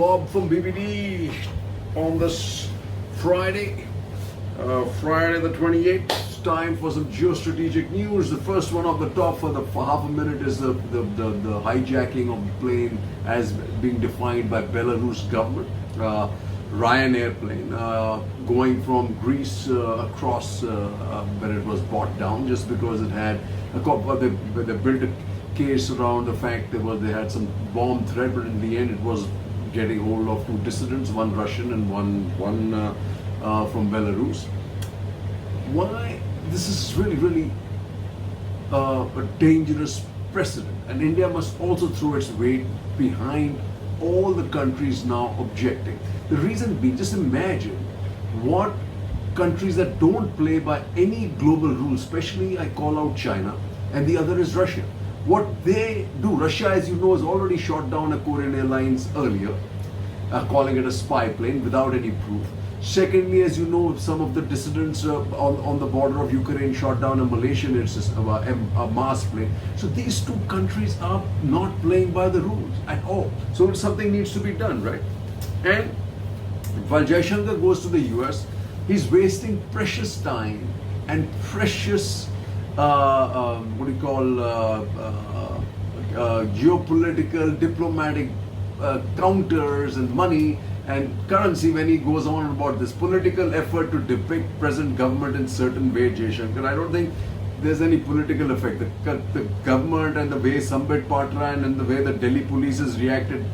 Bob from BBD on this Friday, Friday the 28th. It's time for some geostrategic news. The first one off the top for half a minute is the hijacking of the plane as being defined by Belarus government. Ryanair plane going from Greece across when it was brought down just because it had they built a case around the fact they had some bomb threat, but in the end it was getting hold of two dissidents, one Russian and one from Belarus. Why this is really a dangerous precedent, and India must also throw its weight behind all the countries now objecting. The reason being, just imagine what countries that don't play by any global rules, especially I call out China, and the other is Russia. What they do, Russia, as you know, has already shot down a Korean Airlines earlier, calling it a spy plane without any proof. Secondly, as you know, some of the dissidents on the border of Ukraine shot down a Malaysian a Mars plane. So these two countries are not playing by the rules at all. So something needs to be done, right? And while Jaishankar goes to the US, he's wasting precious time and precious geopolitical, diplomatic counters and money and currency when he goes on about this political effort to depict present government in certain way, Jaishankar. I don't think there's any political effect. The government and the way Sambit Patran and the way the Delhi police has reacted,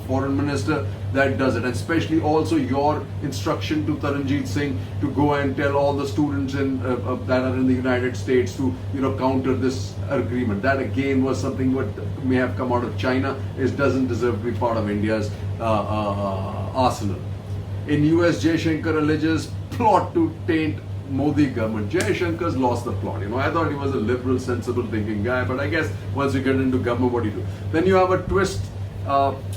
foreign minister, that does it. And especially also your instruction to Taranjeet Singh to go and tell all the students that are in the United States to counter this agreement. That again was something what may have come out of China. It doesn't deserve to be part of India's arsenal. In US, Jaishankar alleges plot to taint Modi government. Jaishankar's lost the plot. I thought he was a liberal, sensible thinking guy, but I guess once you get into government, what do you do? Then you have a twist.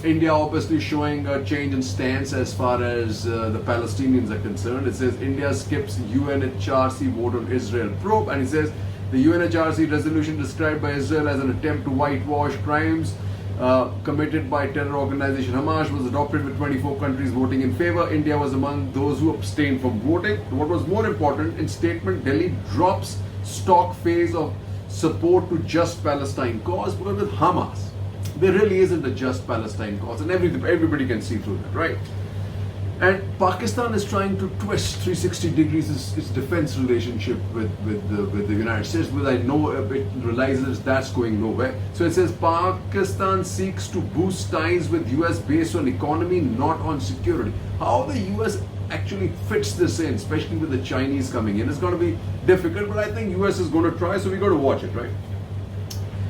India obviously showing a change in stance as far as the Palestinians are concerned. It says India skips UNHRC vote on Israel probe, and it says the UNHRC resolution described by Israel as an attempt to whitewash crimes committed by terror organization Hamas was adopted with 24 countries voting in favor. India was among those who abstained from voting. What was more important, in statement, Delhi drops stock phase of support to just Palestine cause because with Hamas there really isn't a just Palestine cause, and everybody can see through that, right? And Pakistan is trying to twist 360 degrees its defense relationship with the United States, because I know it realizes that's going nowhere. So it says Pakistan seeks to boost ties with US based on economy, not on security. How the US actually fits this in, especially with the Chinese coming in, it's going to be difficult, but I think US is going to try, so we got to watch it, right?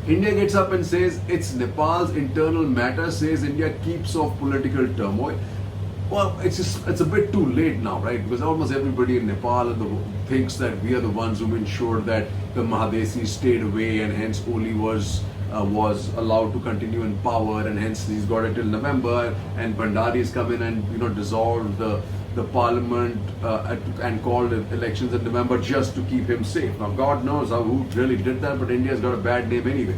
India gets up and says it's Nepal's internal matter, says India keeps off political turmoil. Well, it's a bit too late now, right? Because almost everybody in Nepal thinks that we are the ones who ensured that the Mahadesi stayed away, and hence Oli was allowed to continue in power, and hence he's got it till November, and Bhandari's come in and dissolved the parliament and called elections in November just to keep him safe. Now God knows who really did that, but India's got a bad name anyway.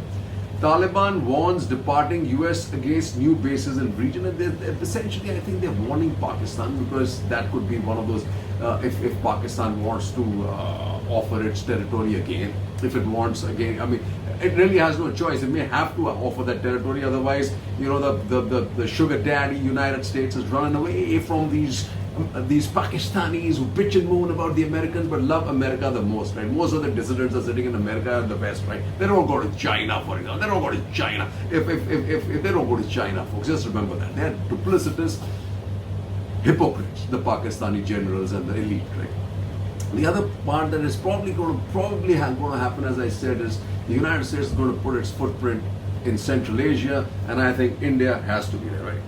Taliban warns departing US against new bases in region, and essentially I think they're warning Pakistan, because that could be one of those if Pakistan wants to offer its territory again, if it wants again, I mean it really has no choice. It may have to offer that territory, otherwise the sugar daddy United States is running away from these Pakistanis who bitch and moan about the Americans but love America the most, right? Most of the dissidents are sitting in America and the West, right? They don't go to China, for example. They don't go to China. If they don't go to China, folks, just remember that. They're duplicitous hypocrites, the Pakistani generals and the elite, right? The other part that is probably going to happen, as I said, is the United States is going to put its footprint in Central Asia, and I think India has to be there, right?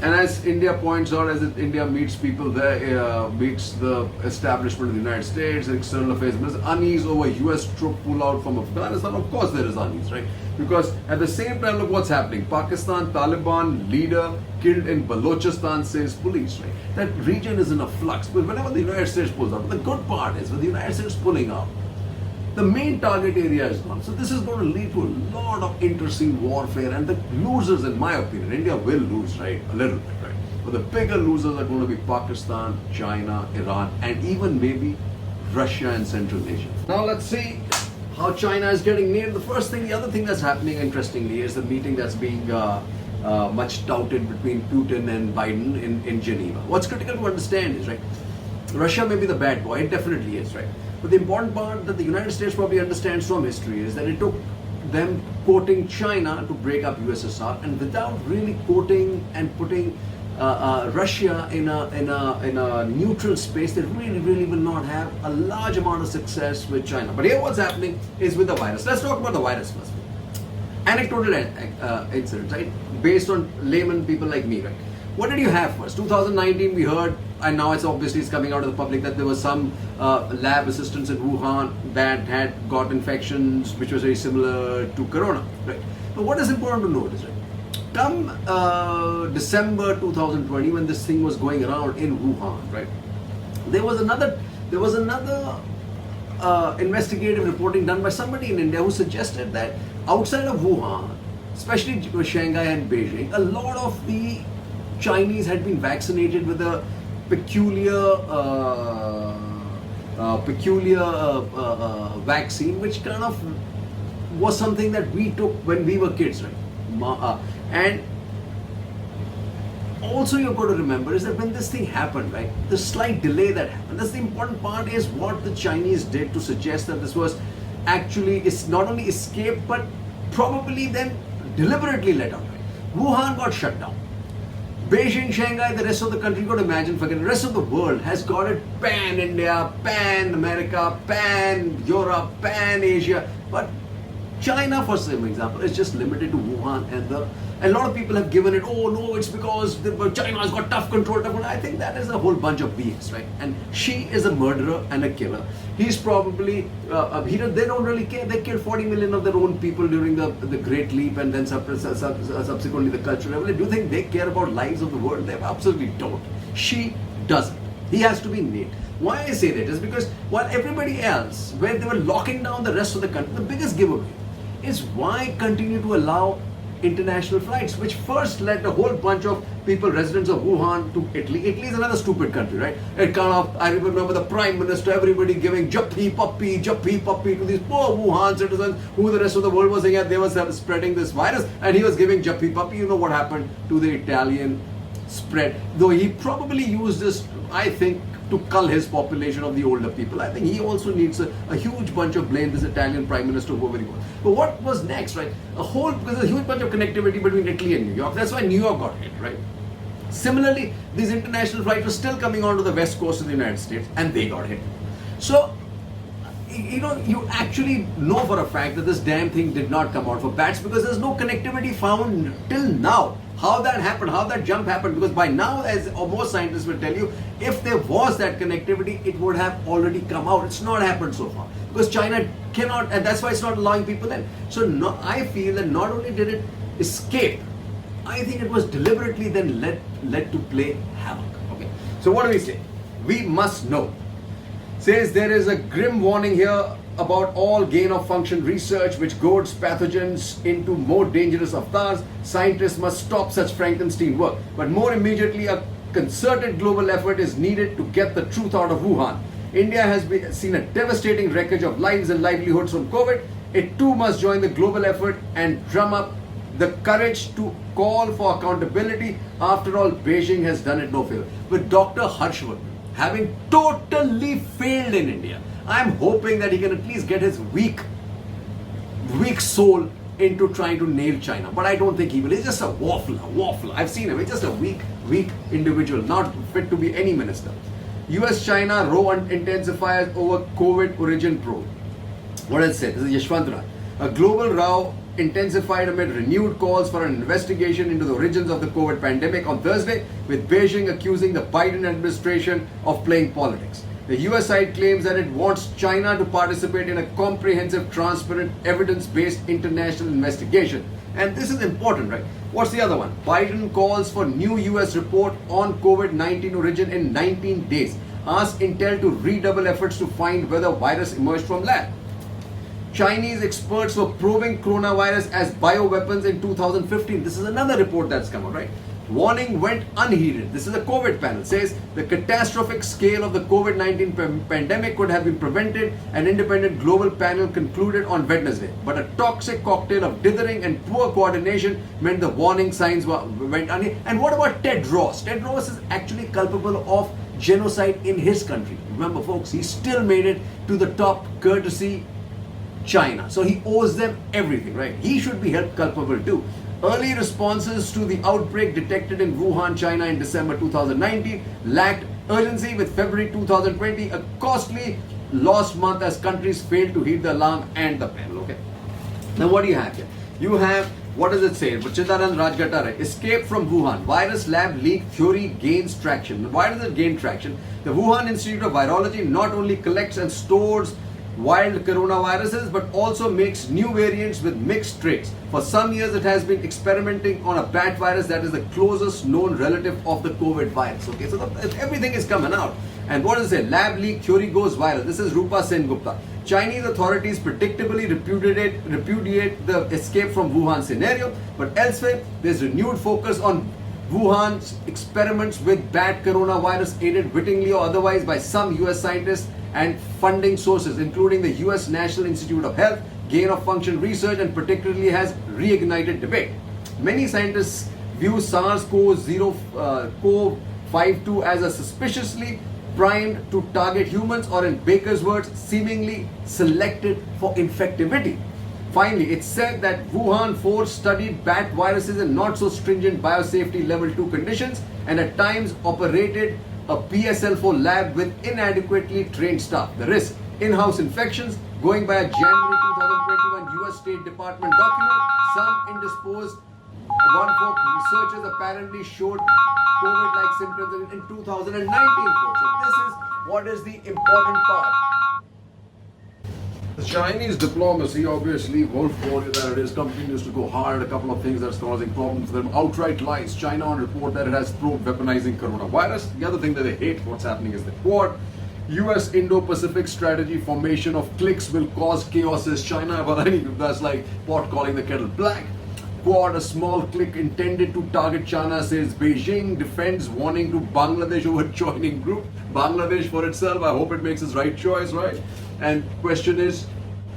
And as India points out, as India meets people there, meets the establishment of the United States, external affairs minister, unease over US troop pullout from Afghanistan. Of course there is unease, right? Because at the same time, look what's happening. Pakistan, Taliban leader killed in Balochistan, says police, right? That region is in a flux. But whenever the United States pulls out, the good part is, when the United States pulling out, The main target area is gone. So this is going to lead to a lot of interesting warfare, and the losers, in my opinion, India will lose, right? A little bit, right? But the bigger losers are going to be Pakistan, China, Iran, and even maybe Russia and Central Asia. Now let's see how China is getting nailed. The other thing that's happening, interestingly, is the meeting that's being much touted between Putin and Biden in Geneva. What's critical to understand is, right, Russia may be the bad boy, it definitely is, right? But the important part that the United States probably understands from history is that it took them quoting China to break up USSR, and without really quoting and putting Russia in a neutral space, they really will not have a large amount of success with China. But here what's happening is with the virus. Let's talk about the virus first. Anecdotal incidents, right? Based on layman people like me, right? What did you have first? 2019 we heard, and now it's coming out of the public, that there was some lab assistants in Wuhan that had got infections which was very similar to corona, right? But what is important to note is, right, come December 2020, when this thing was going around in Wuhan, right, there was another investigative reporting done by somebody in India who suggested that outside of Wuhan, especially Shanghai and Beijing, a lot of the Chinese had been vaccinated with a peculiar vaccine, which kind of was something that we took when we were kids, right? And also you've got to remember is that when this thing happened, right, the slight delay that happened, that's the important part, is what the Chinese did to suggest that this was actually, it's not only escaped but probably then deliberately let out, right? Wuhan got shut down. Beijing, Shanghai, the rest of the country, you got to imagine, forget the rest of the world has got it pan India, pan America, pan Europe, pan Asia. But China, for some example, is just limited to Wuhan, and a lot of people have given it, oh no, it's because China has got tough control. I think that is a whole bunch of BS, right? And Xi is a murderer and a killer. He's probably, they don't really care. They killed 40 million of their own people during the Great Leap, and then subsequently the Cultural Revolution. Do you think they care about lives of the world? They absolutely don't. Xi doesn't. He has to be nailed. Why I say that is because while everybody else, where they were locking down the rest of the country, the biggest giveaway is why continue to allow international flights, which first led a whole bunch of people, residents of Wuhan, to Italy. Italy is another stupid country, right? It kind of, I remember the Prime Minister, everybody giving jappi puppy to these poor Wuhan citizens who the rest of the world was saying that they were spreading this virus, and he was giving jappi puppy. You know what happened to the Italian spread? Though he probably used this, I think, to cull his population of the older people. I think he also needs a huge bunch of blame, this Italian Prime Minister, whoever he was. But what was next, right? Because there's a huge bunch of connectivity between Italy and New York. That's why New York got hit, right? Similarly, these international flights were still coming onto the west coast of the United States, and they got hit. So, you actually know for a fact that this damn thing did not come out for bats, because there's no connectivity found till now. How that happened, how that jump happened, because by now, as most scientists will tell you, if there was that connectivity, it would have already come out. It's not happened so far, because China cannot, and that's why it's not allowing people in. So I feel that not only did it escape, I think it was deliberately then led to play havoc. Okay, so what do we say? We must know. Says there is a grim warning here about all gain-of-function research which goads pathogens into more dangerous avatars. Scientists must stop such Frankenstein work. But more immediately, a concerted global effort is needed to get the truth out of Wuhan. India has seen a devastating wreckage of lives and livelihoods from COVID. It too must join the global effort and drum up the courage to call for accountability. After all, Beijing has done it no favor. With Dr. Harshvardhan having totally failed in India, I'm hoping that he can at least get his weak soul into trying to nail China. But I don't think he will. He's just a waffler. I've seen him. He's just a weak individual, not fit to be any minister. US-China row intensifies over COVID origin probe. What else said? This is Yashwantraj. A global row intensified amid renewed calls for an investigation into the origins of the COVID pandemic on Thursday, with Beijing accusing the Biden administration of playing politics. The US side claims that it wants China to participate in a comprehensive, transparent, evidence-based international investigation. And this is important, right? What's the other one? Biden calls for new US report on COVID-19 origin in 19 days. Asks Intel to redouble efforts to find whether virus emerged from lab. Chinese experts were probing coronavirus as bioweapons in 2015. This is another report that's come out, right? Warning went unheeded. This is a COVID panel. Says the catastrophic scale of the COVID-19 pandemic could have been prevented. An independent global panel concluded on Wednesday. But a toxic cocktail of dithering and poor coordination meant the warning signs went unheeded. And what about Ted Ross? Ted Ross is actually culpable of genocide in his country. Remember, folks, he still made it to the top courtesy China. So he owes them everything, right? He should be held culpable too. Early responses to the outbreak detected in Wuhan, China in December 2019 lacked urgency, with February 2020 a costly lost month as countries failed to heed the alarm and the panel. Okay. Now what do you have here? You have, what does it say? Chidaran Rajgatare, escape from Wuhan. Virus lab leak theory gains traction. Why does it gain traction? The Wuhan Institute of Virology not only collects and stores wild coronaviruses but also makes new variants with mixed traits. For some years it has been experimenting on a bat virus that is the closest known relative of the COVID virus. Okay, so everything is coming out. And what is it? Lab leak theory goes viral. This is Rupa Sengupta. Chinese authorities predictably repudiate the escape from Wuhan scenario, but elsewhere there's renewed focus on Wuhan's experiments with bat coronavirus, aided wittingly or otherwise by some US scientists and funding sources, including the US National Institute of Health. Gain of function research and particularly has reignited debate. Many scientists view SARS-CoV-2 as a suspiciously primed to target humans, or in Baker's words, seemingly selected for infectivity. Finally, it's said that Wuhan 4 studied bat viruses in not so stringent biosafety level 2 conditions and at times operated a PSL4 lab with inadequately trained staff. The risk: in-house infections. Going by a January 2021 US State Department document, some indisposed researchers apparently showed COVID-like symptoms in 2019. So this is what is the important part. The Chinese diplomacy, obviously, Wolf Warrior that it is, continues to go hard. A couple of things that's causing problems for them. Outright lies. China on report that it has probed weaponizing coronavirus. The other thing that they hate what's happening is the Quad. US Indo-Pacific strategy formation of cliques will cause chaos, says China. But I think that's like pot calling the kettle black. Quad, a small clique intended to target China, says Beijing. Defends warning to Bangladesh over joining group. Bangladesh for itself, I hope it makes its right choice, right? And question is,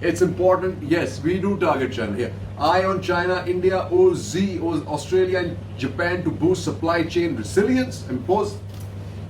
it's important. Yes, we do target China here. Eye on China, India, Australia and Japan to boost supply chain resilience. Impose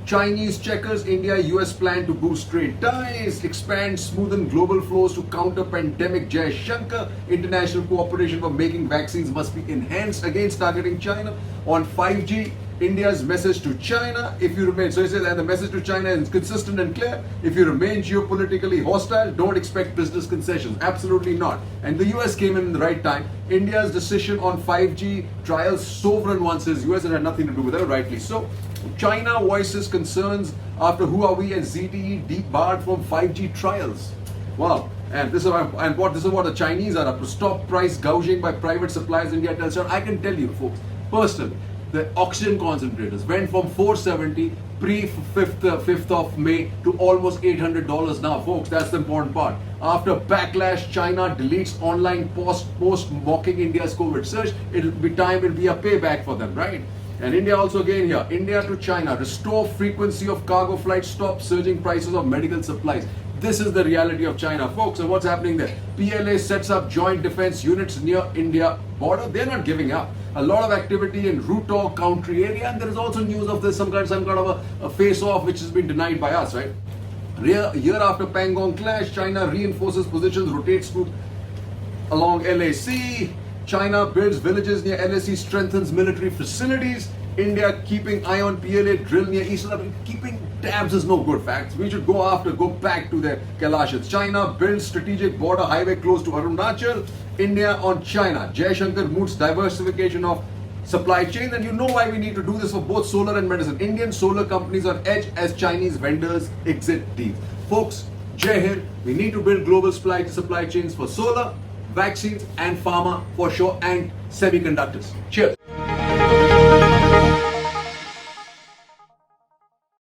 Chinese checkers, India, US plan to boost trade ties, expand, smoothen global flows to counter pandemic. Jai Shankar, international cooperation for making vaccines must be enhanced against targeting China. On 5G, India's message to China: if you remain, so he says, and the message to China is consistent and clear. If you remain geopolitically hostile, don't expect business concessions. Absolutely not. And the US came in the right time. India's decision on 5G trials, sovereign one, says US, it had nothing to do with it, rightly so. China voices concerns after Huawei and ZTE debarred from 5G trials. Wow. And this is what the Chinese are up to. Stop price gouging by private suppliers. India tells you. I can tell you, folks, personally, the oxygen concentrators went from 470 pre-5th of May to almost $800 now, folks. That's the important part. After backlash, China deletes online post mocking India's COVID surge. It'll be a payback for them, right? And India also again here. India to China, restore frequency of cargo flights, stop surging prices of medical supplies. This is the reality of China, folks. And what's happening there? PLA sets up joint defense units near India border. They're not giving up. A lot of activity in Rutor country area, and there is also news of this some kind of a face-off which has been denied by us, right? Year after Pangong clash, China reinforces positions, rotates troops along LAC. China builds villages near LAC, strengthens military facilities. India keeping eye on PLA drill near East. Keeping tabs is no good, facts. We should go back to their Kalashes. China builds strategic border highway close to Arunachal. India on China. Jai Shankar moots diversification of supply chain. And you know why we need to do this for both solar and medicine. Indian solar companies are edge as Chinese vendors exit deals. Folks, Jai Hind, we need to build global supply chains for solar, vaccines and pharma for sure, and semiconductors. Cheers.